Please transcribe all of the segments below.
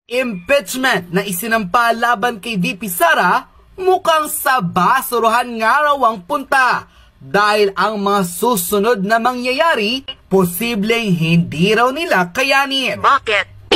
Impeachment na isinampa laban kay VP Sara mukhang sa basurahan nga raw ang punta dahil ang mga susunod na mangyayari posibleng hindi raw nila kayanin. Bakit?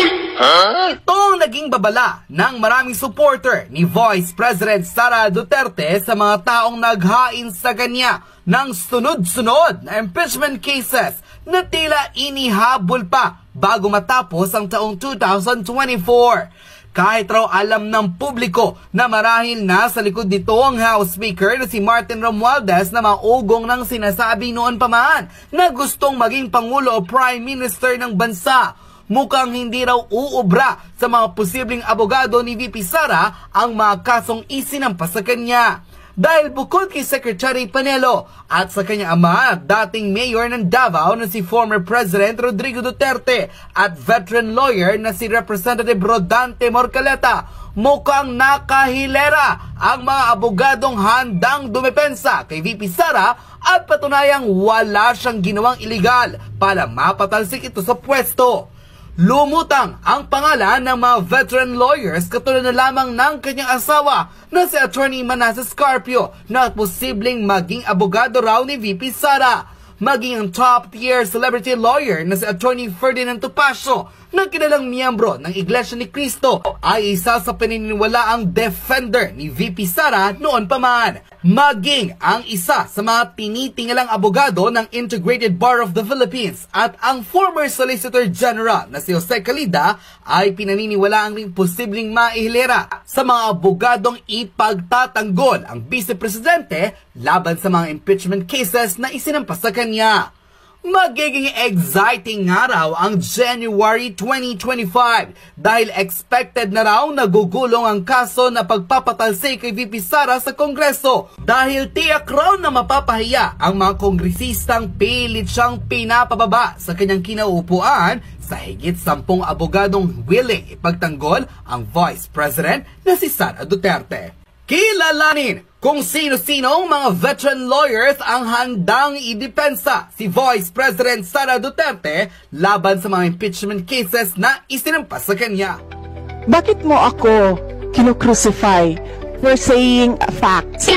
Ito ang naging babala ng maraming supporter ni Vice President Sara Duterte sa mga taong naghain sa kanya ng sunod-sunod na impeachment cases na tila inihabol pa bago matapos ang taong 2024. Kahit raw alam ng publiko na marahil nasa likod nito ang House Speaker na si Martin Romualdez na maugong ng sinasabi noon pa man na gustong maging Pangulo o Prime Minister ng bansa, mukhang hindi raw uubra sa mga posibleng abogado ni VP Sara ang mga kasong isinampa sa kanya. Dahil bukod kay Secretary Panelo at sa kanyang ama at dating mayor ng Davao na si former President Rodrigo Duterte at veteran lawyer na si Representative Rodante Morcaleta, mukhang nakahilera ang mga abogadong handang dumepensa kay VP Sara at patunayang wala siyang ginawang iligal para mapatalsik ito sa pwesto. Lumutang ang pangalan ng mga veteran lawyers katulad na lamang ng kanyang asawa na si Attorney Manasseh Scarpio na posibleng maging abogado raw ni VP Sara. Maging ang top-tier celebrity lawyer na si Attorney Ferdinand Topacio na kilalang miyembro ng Iglesia ni Cristo ay isa sa pininiwalaang defender ni VP Sara noon pa man. Maging ang isa sa mga tinitingalang abogado ng Integrated Bar of the Philippines at ang former Solicitor General na si Jose Calida ay pinaniniwalaang ring posibleng maihilera sa mga abogadong ipagtatanggol ang Vice Presidente laban sa mga impeachment cases na isinampa sa kanya. Magiging exciting nga raw ang January 2025 dahil expected na raw na gugulong ang kaso na pagpapatalsik kay VP Sara sa Kongreso dahil tiyak raw na mapapahiya ang mga kongresistang pilit siyang pinapababa sa kanyang kinauupuan sa higit 10 abogadong willing ipagtanggol ang Vice President na si Sara Duterte. Kilalanin kung sino-sino ang mga veteran lawyers ang handang idepensa si Vice President Sara Duterte laban sa mga impeachment cases na isinampa sa kanya. Bakit mo ako kinukrucify for saying facts?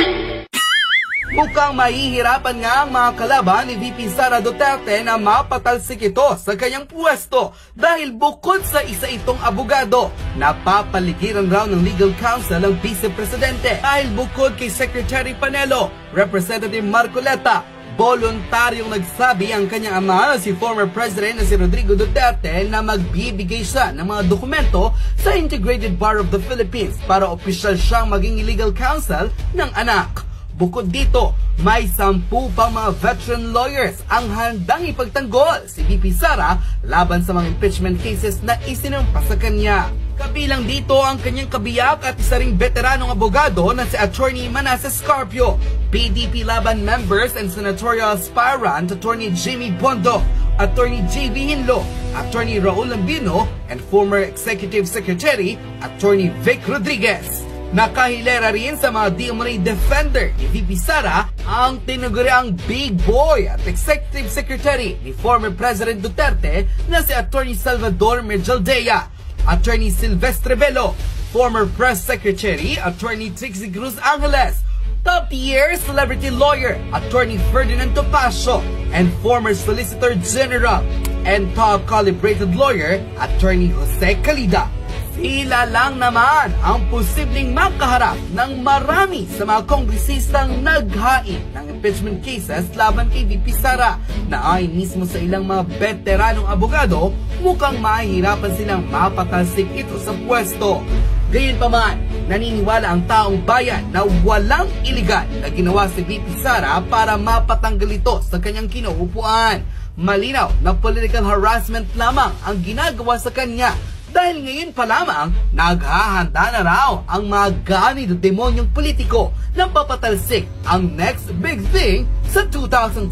Mukhang mahihirapan nga ang mga kalaban ni VP Sara Duterte na mapatalsik ito sa kanyang pwesto dahil bukod sa isa itong abogado, napapaligiran raw ng legal counsel ang Vice Presidente dahil bukod kay Secretary Panelo, Representative Marcoleta, voluntaryong nagsabi ang kanyang ama si former President na si Rodrigo Duterte na magbibigay siya ng mga dokumento sa Integrated Bar of the Philippines para opisyal siyang maging legal counsel ng anak. Bukod dito, may 10 pang mga veteran lawyers ang handang ipagtanggol si VP Sara laban sa mga impeachment cases na isinampa sa kanya. Kabilang dito ang kanyang kabiyak at isa ring veteranong abogado na si Attorney Manasseh Scarpio, PDP Laban members and senatorial aspirant Attorney Jimmy Bondo, Attorney J.V. Hinlo, Attorney Raul Lambino, and former Executive Secretary Attorney Vic Rodriguez. Nakahilera rin sa mga di-umano'y defender ni VP Sara ang tinaguriang big boy at executive secretary ni former President Duterte na si Attorney Salvador Merjaldea, Attorney Silvestre Bello, former press secretary Attorney Trixie Cruz Angeles, top-tier celebrity lawyer Attorney Ferdinand Topacio, and former Solicitor General and top-calibrated lawyer Attorney Jose Calida. Sila lang naman ang posibleng makaharap ng marami sa mga kongresistang naghain ng impeachment cases laban kay VP Sara na ayon mismo sa ilang mga veteranong abogado, mukhang mahihirapan silang mapatalsik ito sa pwesto. Gayunpaman, naniniwala ang taong bayan na walang iligal na ginawa si VP Sara para mapatanggal ito sa kanyang kinauupuan. Malinaw na political harassment lamang ang ginagawa sa kanya dahil ngayon pa lamang, naghahanda na raw ang mga ganid demonyong politiko na papatalsik ang next big thing sa 2028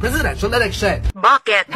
presidential election. Bakit?